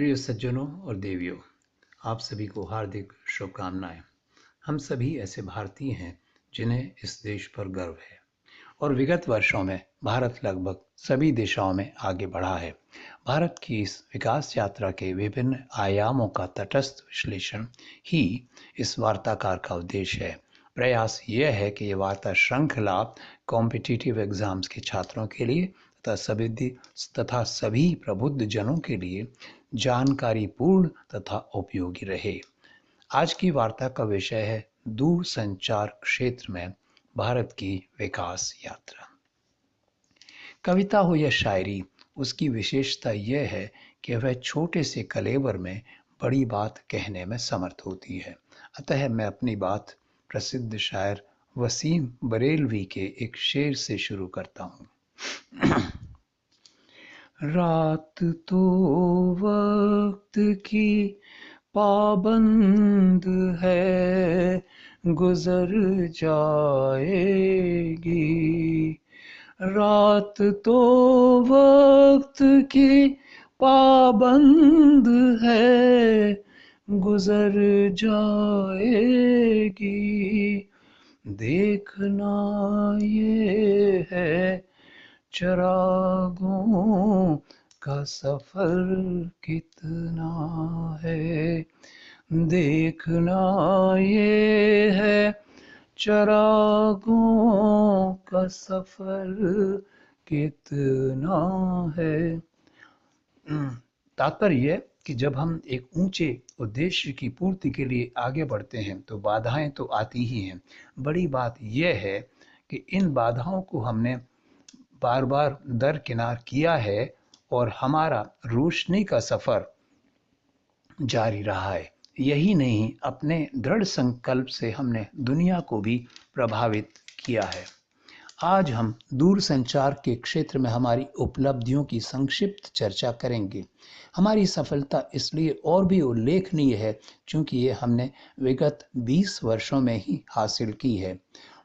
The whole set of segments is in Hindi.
प्रिय सज्जनों और देवियों, आप सभी को हार्दिक शुभकामनाएं। हम सभी ऐसे भारतीय हैं जिन्हें इस देश पर गर्व है और विगत वर्षों में भारत लगभग सभी दिशाओं में आगे बढ़ा है। भारत की इस विकास यात्रा के विभिन्न आयामों का तटस्थ विश्लेषण ही इस वार्ताकार का उद्देश्य है। प्रयास यह है कि ये वार्ता श्रृंखला कॉम्पिटिटिव एग्जाम्स के छात्रों के लिए तथा सभी प्रबुद्ध जनों के लिए जानकारीपूर्ण तथा उपयोगी रहे। आज की वार्ता का विषय है दूर संचार क्षेत्र में भारत की विकास यात्रा। कविता हो या शायरी, उसकी विशेषता यह है कि वह छोटे से कलेवर में बड़ी बात कहने में समर्थ होती है। अतः मैं अपनी बात प्रसिद्ध शायर वसीम बरेलवी के एक शेर से शुरू करता हूँ। रात तो वक्त की पाबंद है, गुजर जाएगी। रात तो वक्त की पाबंद है, गुजर जाएगी। देखना ये है चिरागों का सफर कितना है। देखना ये है चिरागों का सफर कितना है। तात्पर्य कि जब हम एक ऊंचे उद्देश्य की पूर्ति के लिए आगे बढ़ते हैं तो बाधाएं तो आती ही हैं। बड़ी बात यह है कि इन बाधाओं को हमने बार बार दरकिनार किया है और हमारा रोशनी का सफर जारी रहा है। यही नहीं, अपने दृढ़ संकल्प से हमने दुनिया को भी प्रभावित किया है। आज हम दूर संचार के क्षेत्र में हमारी उपलब्धियों की संक्षिप्त चर्चा करेंगे। हमारी सफलता इसलिए और भी उल्लेखनीय है क्योंकि ये हमने विगत 20 वर्षों में ही हासिल की है।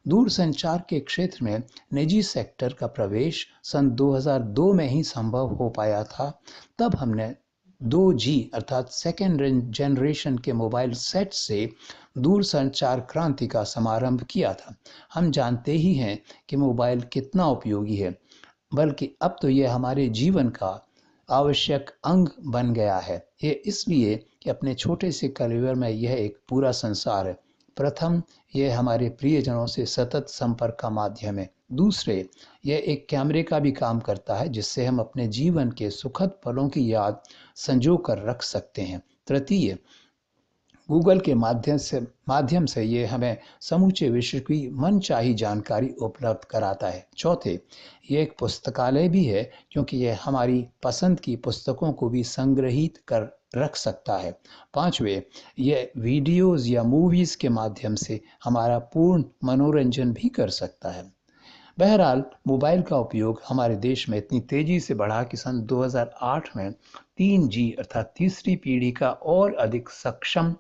दूर संचार के क्षेत्र में निजी सेक्टर का प्रवेश सन 2002 में ही संभव हो पाया था। तब हमने 2G अर्थात सेकेंड जनरेशन के मोबाइल सेट से दूर संचार क्रांति का समारंभ किया था। हम जानते ही हैं कि मोबाइल कितना उपयोगी है, बल्कि अब तो यह हमारे जीवन का आवश्यक अंग बन गया है। ये इसलिए कि अपने छोटे से कलेवर में यह एक पूरा संसार है। प्रथम, यह हमारे प्रियजनों से सतत संपर्क का माध्यम है। दूसरे, यह एक कैमरे का भी काम करता है जिससे हम अपने जीवन के सुखद पलों की याद संजो कर रख सकते हैं। तृतीय, गूगल के माध्यम से ये हमें समूचे विश्व की मनचाही जानकारी उपलब्ध कराता है। चौथे, ये एक पुस्तकालय भी है क्योंकि यह हमारी पसंद की पुस्तकों को भी संग्रहित कर रख सकता है। पांचवे, यह वीडियोज़ या मूवीज़ के माध्यम से हमारा पूर्ण मनोरंजन भी कर सकता है। बहरहाल, मोबाइल का उपयोग हमारे देश में इतनी तेजी से बढ़ा कि सन 2008 में 3G अर्थात तीसरी पीढ़ी का और अधिक सक्षम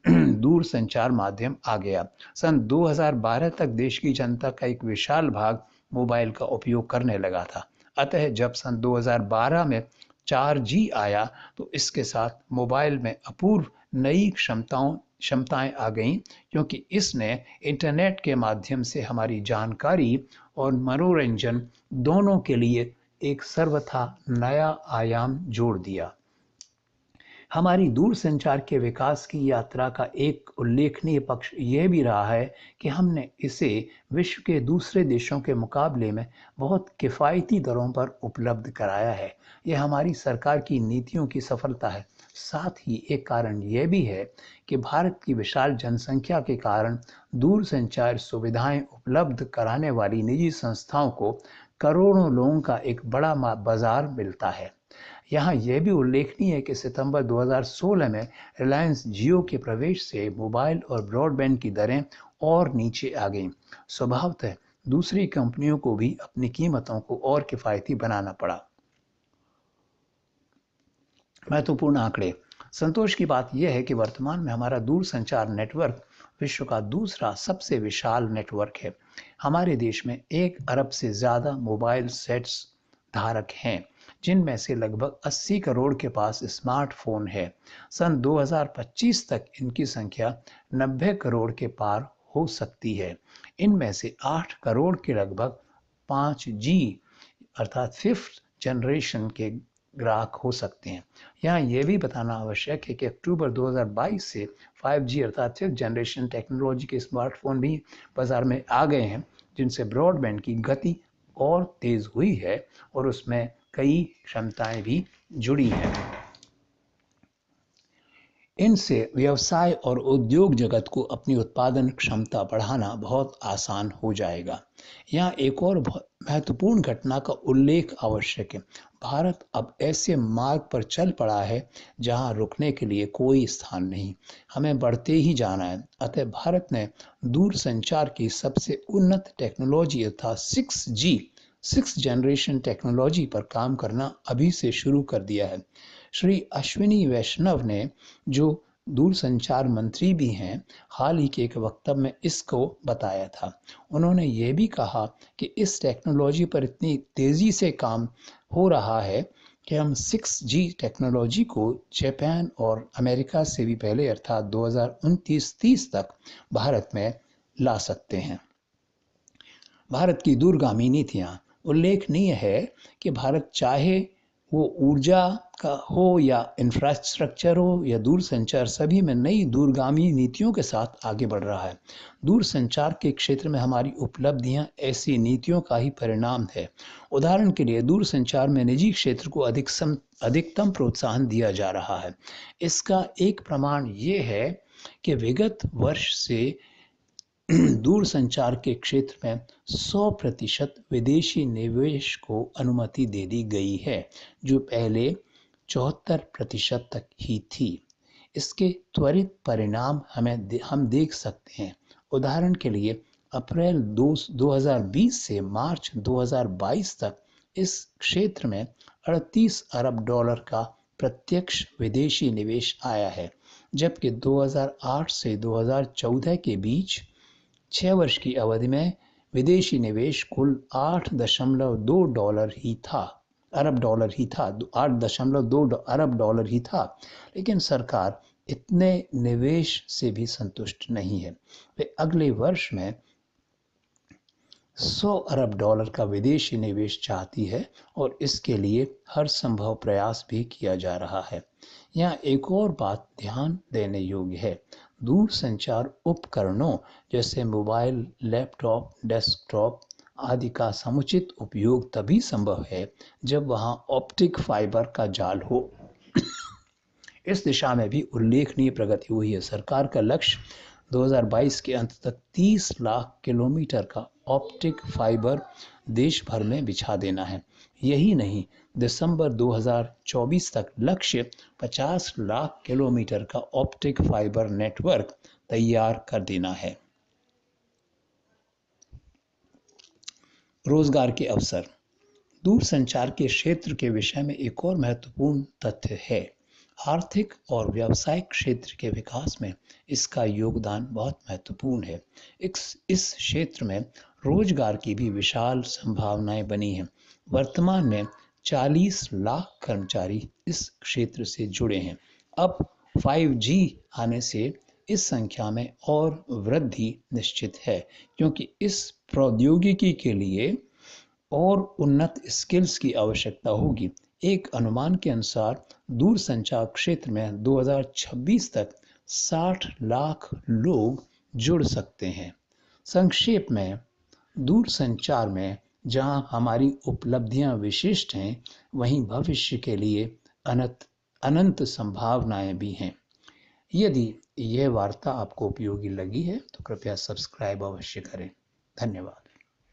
दूर संचार माध्यम आ गया। सन 2012 तक देश की जनता का एक विशाल भाग मोबाइल का उपयोग करने लगा था। अतः जब सन 2012 में 4G आया तो इसके साथ मोबाइल में अपूर्व नई क्षमताएं आ गईं क्योंकि इसने इंटरनेट के माध्यम से हमारी जानकारी और मनोरंजन दोनों के लिए एक सर्वथा नया आयाम जोड़ दिया। हमारी दूर संचार के विकास की यात्रा का एक उल्लेखनीय पक्ष यह भी रहा है कि हमने इसे विश्व के दूसरे देशों के मुकाबले में बहुत किफ़ायती दरों पर उपलब्ध कराया है। यह हमारी सरकार की नीतियों की सफलता है। साथ ही एक कारण यह भी है कि भारत की विशाल जनसंख्या के कारण दूर संचार सुविधाएं उपलब्ध कराने वाली निजी संस्थाओं को करोड़ों लोगों का एक बड़ा बाजार मिलता है। यहाँ यह भी उल्लेखनीय है कि सितंबर 2016 में रिलायंस जियो के प्रवेश से मोबाइल और ब्रॉडबैंड की दरें और नीचे आ गईं। स्वभावतः दूसरी कंपनियों को भी अपनी कीमतों को और किफ़ायती बनाना पड़ा। महत्वपूर्ण आंकड़े। संतोष की बात यह है कि वर्तमान में हमारा दूर संचार नेटवर्क विश्व का दूसरा सबसे विशाल नेटवर्क है। हमारे देश में 1 अरब से ज़्यादा मोबाइल सेट्स धारक हैं जिनमें से लगभग 80 करोड़ के पास स्मार्टफोन है। सन 2025 तक इनकी संख्या 90 करोड़ के पार हो सकती है। इनमें से 8 करोड़ के लगभग 5G अर्थात फिफ्थ जनरेशन के ग्राहक हो सकते हैं। यहाँ यह भी बताना आवश्यक है कि अक्टूबर 2022 से 5G अर्थात फिफ्थ जनरेशन टेक्नोलॉजी के स्मार्टफोन भी बाजार में आ गए हैं, जिनसे ब्रॉडबैंड की गति और तेज हुई है और उसमें कई क्षमताएं भी जुड़ी हैं। इनसे व्यवसाय और उद्योग जगत को अपनी उत्पादन क्षमता बढ़ाना बहुत आसान हो जाएगा। यहाँ एक और महत्वपूर्ण घटना का उल्लेख आवश्यक है। भारत अब ऐसे मार्ग पर चल पड़ा है जहाँ रुकने के लिए कोई स्थान नहीं, हमें बढ़ते ही जाना है। अतः भारत ने दूरसंचार की सबसे उन्नत टेक्नोलॉजी अर्थात 6G सिक्स जनरेशन टेक्नोलॉजी पर काम करना अभी से शुरू कर दिया है। श्री अश्विनी वैष्णव ने, जो दूरसंचार मंत्री भी हैं, हाल ही के एक वक्तव्य में इसको बताया था। उन्होंने ये भी कहा कि इस टेक्नोलॉजी पर इतनी तेज़ी से काम हो रहा है कि हम 6G टेक्नोलॉजी को जापान और अमेरिका से भी पहले अर्थात 2029-30 तक भारत में ला सकते हैं। भारत की दूरगामी नीतियाँ उल्लेखनीय है कि भारत चाहे वो ऊर्जा का हो या इंफ्रास्ट्रक्चर हो या दूरसंचार, सभी में नई दूरगामी नीतियों के साथ आगे बढ़ रहा है। दूरसंचार के क्षेत्र में हमारी उपलब्धियां ऐसी नीतियों का ही परिणाम है। उदाहरण के लिए दूरसंचार में निजी क्षेत्र को अधिकतम प्रोत्साहन दिया जा रहा है। इसका एक प्रमाण ये है कि विगत वर्ष से दूरसंचार के क्षेत्र में 100% विदेशी निवेश को अनुमति दे दी गई है, जो पहले 74% तक ही थी। इसके त्वरित परिणाम हम देख सकते हैं। उदाहरण के लिए अप्रैल 2020 से मार्च 2022 तक इस क्षेत्र में 38 अरब डॉलर का प्रत्यक्ष विदेशी निवेश आया है, जबकि 2008 से 2014 के बीच 6 वर्ष की अवधि में विदेशी निवेश कुल 8.2 डॉलर ही था, अरब डॉलर ही था, 8.2 अरब डॉलर ही था। लेकिन सरकार इतने निवेश से भी संतुष्ट नहीं है। वे अगले वर्ष में 100 अरब डॉलर का विदेशी निवेश चाहती है और इसके लिए हर संभव प्रयास भी किया जा रहा है। यहाँ एक और बात ध्यान देने योग्य है। दूरसंचार उपकरणों जैसे मोबाइल, लैपटॉप, डेस्कटॉप आदि का समुचित उपयोग तभी संभव है जब वहाँ ऑप्टिक फाइबर का जाल हो। इस दिशा में भी उल्लेखनीय प्रगति हुई है। सरकार का लक्ष्य 2022 के अंत तक 30 लाख किलोमीटर का ऑप्टिक फाइबर देश भर में बिछा देना है। यही नहीं, दिसंबर 2024 तक लक्ष्य 50 लाख किलोमीटर का ऑप्टिक फाइबर नेटवर्क तैयार कर देना है। रोजगार के अवसर। दूरसंचार के क्षेत्र के विषय में एक और महत्वपूर्ण तथ्य है। आर्थिक और व्यावसायिक क्षेत्र के विकास में इसका योगदान बहुत महत्वपूर्ण है। इस क्षेत्र में रोजगार की भी विशाल संभावनाएं बनी हैं। वर्तमान में 40 लाख कर्मचारी इस क्षेत्र से जुड़े हैं। अब 5G आने से इस संख्या में और वृद्धि निश्चित है, क्योंकि इस प्रौद्योगिकी के लिए और उन्नत स्किल्स की आवश्यकता होगी। एक अनुमान के अनुसार दूरसंचार क्षेत्र में 2026 तक 60 लाख लोग जुड़ सकते हैं। संक्षेप में, दूरसंचार में जहां हमारी उपलब्धियां विशिष्ट हैं, वहीं भविष्य के लिए अनंत संभावनाएं भी हैं। यदि यह वार्ता आपको उपयोगी लगी है तो कृपया सब्सक्राइब अवश्य करें। धन्यवाद।